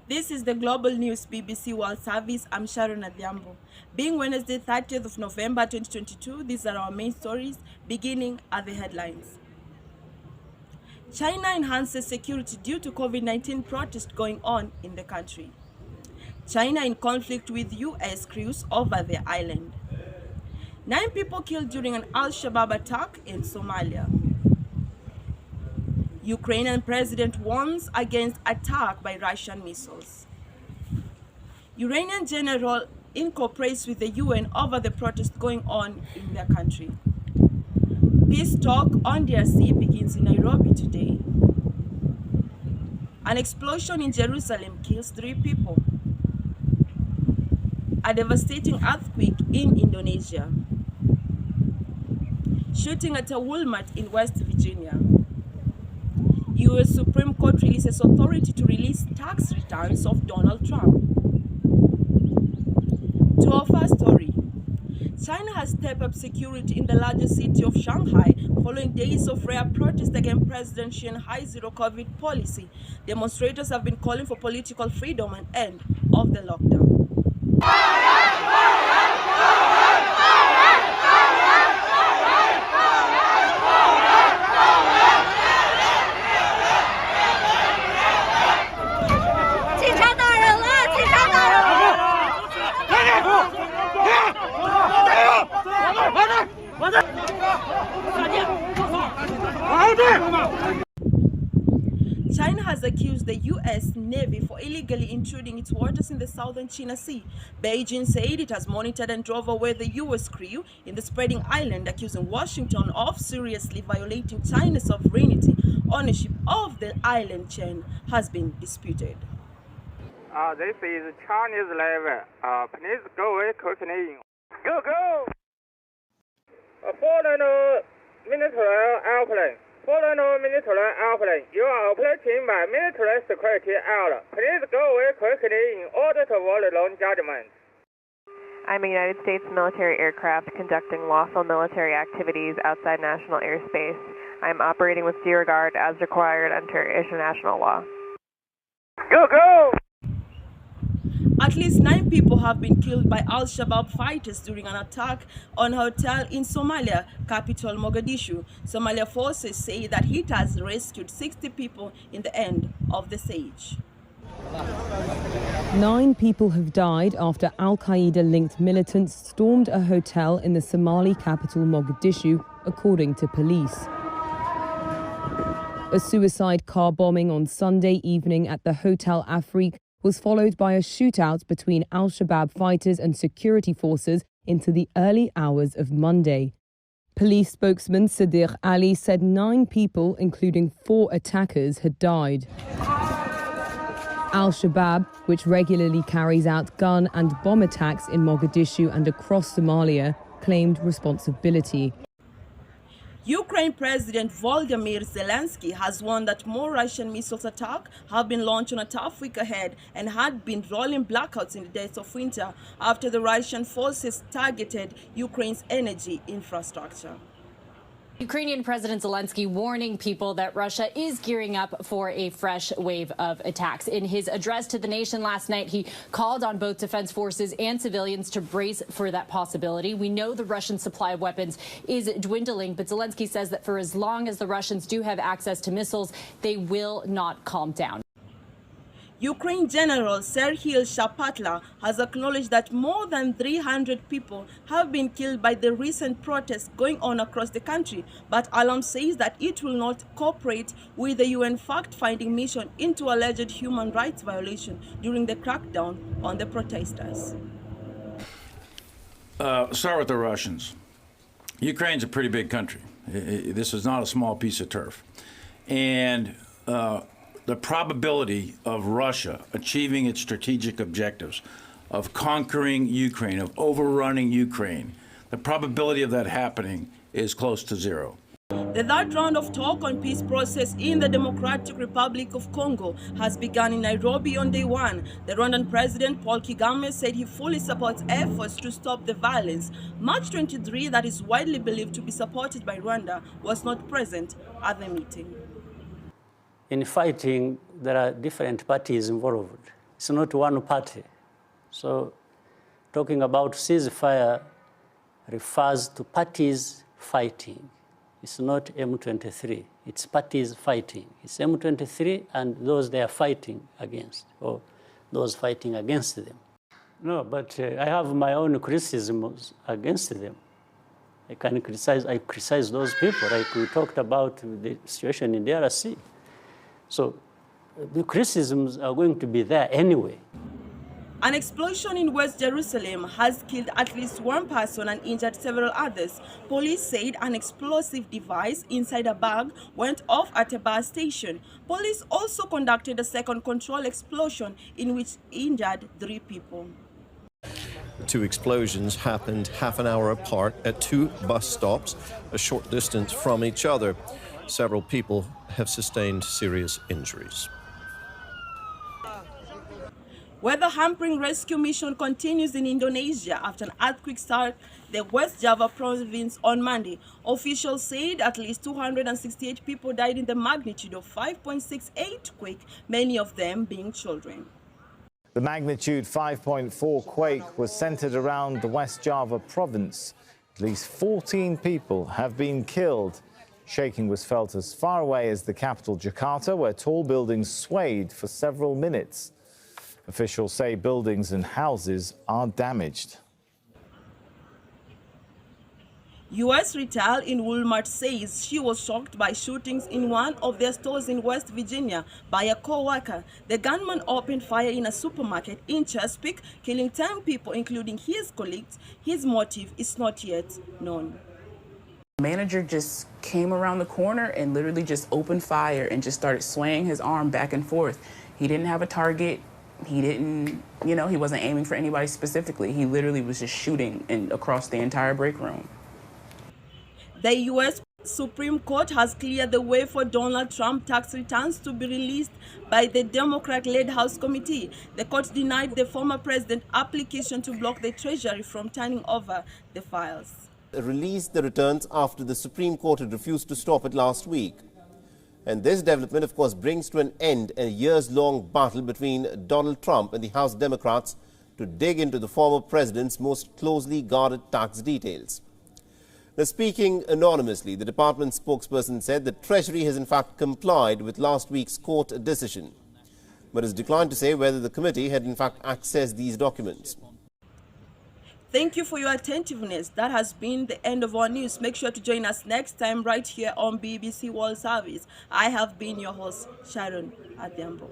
This is the Global News BBC World Service. I'm Sharon Adhiambo. Being Wednesday, 30th of November 2022, these are our main stories, beginning at the headlines. China enhances security due to COVID-19 protests going on in the country. China in conflict with US crews over the island. 9 people killed during an Al-Shabaab attack in Somalia. Ukrainian president warns against attack by Russian missiles. Iranian general incorporates with the UN over the protest going on in their country. Peace talk on DRC begins in Nairobi today. An explosion in Jerusalem kills 3 people. A devastating earthquake in Indonesia. Shooting at a Walmart in West Virginia. US Supreme Court releases authority to release tax returns of Donald Trump. To our first story, China has stepped up security in the largest city of Shanghai following days of rare protest against President Xi Jinping's zero-COVID policy. Demonstrators have been calling for political freedom and end of the lockdown. China has accused the US Navy for illegally intruding its waters in the southern China Sea. Beijing said it has monitored and drove away the US crew in the spreading island, accusing Washington of seriously violating China's sovereignty. Ownership of the island chain has been disputed. This is Chinese level. Please go away quickly. Go, go! Foreign military airplane. Foreign military airplane. You are operating by military security order. Please go away quickly in order to avoid long judgment. I'm a United States military aircraft conducting lawful military activities outside national airspace. I am operating with due regard as required under international law. Go, go! At least 9 people have been killed by Al-Shabaab fighters during an attack on a hotel in Somalia, capital Mogadishu. Somalia forces say that it has rescued 60 people in the end of the siege. 9 people have died after Al-Qaeda-linked militants stormed a hotel in the Somali capital Mogadishu, according to police. A suicide car bombing on Sunday evening at the Hotel Afrique was followed by a shootout between Al-Shabaab fighters and security forces into the early hours of Monday. Police spokesman Sadiq Ali said 9 people, including 4 attackers, had died. Al-Shabaab, which regularly carries out gun and bomb attacks in Mogadishu and across Somalia, claimed responsibility. Ukraine President Volodymyr Zelensky has warned that more Russian missiles attacks have been launched on a tough week ahead and had been rolling blackouts in the depths of winter after the Russian forces targeted Ukraine's energy infrastructure. Ukrainian President Zelensky warning people that Russia is gearing up for a fresh wave of attacks. In his address to the nation last night, he called on both defense forces and civilians to brace for that possibility. We know the Russian supply of weapons is dwindling, but Zelensky says that for as long as the Russians do have access to missiles, they will not calm down. Ukraine General Serhiy Shapatla has acknowledged that more than 300 people have been killed by the recent protests going on across the country, but Alam says that it will not cooperate with the UN fact-finding mission into alleged human rights violation during the crackdown on the protesters. Start with the Russians. Ukraine's a pretty big country. This is not a small piece of turf. And the probability of Russia achieving its strategic objectives, of conquering Ukraine, of overrunning Ukraine, the probability of that happening is close to 0. The third round of talk on peace process in the Democratic Republic of Congo has begun in Nairobi on day one. The Rwandan President Paul Kagame said he fully supports efforts to stop the violence. March 23, that is widely believed to be supported by Rwanda, was not present at the meeting. In fighting, there are different parties involved. It's not one party. So talking about ceasefire refers to parties fighting. It's not M23, it's parties fighting. It's M23 and those they are fighting against, or those fighting against them. No, but I have my own criticisms against them. I criticize those people, like we talked about the situation in the DRC. So the criticisms are going to be there anyway. An explosion in West Jerusalem has killed at least one person and injured several others. Police said an explosive device inside a bag went off at a bus station. Police also conducted a second controlled explosion in which injured 3 people. The 2 explosions happened half an hour apart at 2 bus stops, a short distance from each other. Several people have sustained serious injuries. Weather hampering rescue mission continues in Indonesia after an earthquake struck the West Java province on Monday. Officials said at least 268 people died in the magnitude of 5.6 earthquake, many of them being children. The magnitude 5.4 quake was centered around the West Java province. At least 14 people have been killed. Shaking was felt as far away as the capital, Jakarta, where tall buildings swayed for several minutes. Officials say buildings and houses are damaged. U.S. retail in Walmart says she was shocked by shootings in one of their stores in West Virginia by a co-worker. The gunman opened fire in a supermarket in Chesapeake, killing 10 people, including his colleagues. His motive is not yet known. The manager just came around the corner and literally just opened fire and just started swaying his arm back and forth. He didn't have a target. He didn't, he wasn't aiming for anybody specifically. He literally was just shooting across the entire break room. The U.S. Supreme Court has cleared the way for Donald Trump tax returns to be released by the Democrat-led House committee. The court denied the former president's application to block the Treasury from turning over the files. Released the returns after the Supreme Court had refused to stop it last week. And this development, of course, brings to an end a years-long battle between Donald Trump and the House Democrats to dig into the former president's most closely guarded tax details. Now, speaking anonymously, the department spokesperson said the Treasury has in fact complied with last week's court decision, but has declined to say whether the committee had in fact accessed these documents. Thank you for your attentiveness. That has been the end of our news. Make sure to join us next time right here on BBC World Service. I have been your host, Sharon Adhiambo.